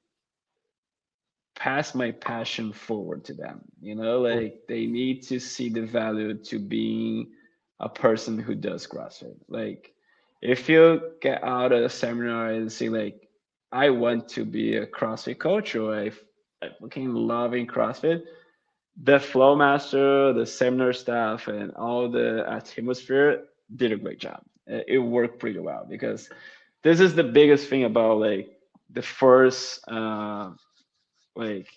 pass my passion forward to them. Like they need to see the value to being a person who does CrossFit. Like if you get out of a seminar and say like, I want to be a CrossFit coach or I fucking loving CrossFit, the flow master, the seminar staff, and all the atmosphere did a great job. It worked pretty well because this is the biggest thing about like the first like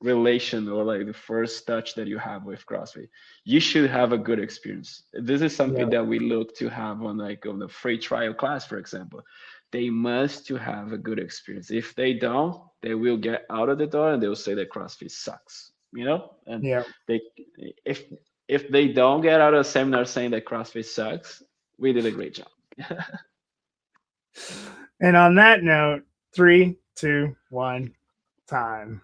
relation or like the first touch that you have with CrossFit. You should have a good experience. This is something Yeah. that we look to have on like on the free trial class, for example. They must to have a good experience. If they don't, they will get out of the door and they will say that CrossFit sucks. And Yeah. they if if they don't get out of the seminar saying that CrossFit sucks, we did a great job. And on that note, 3, 2, 1, time.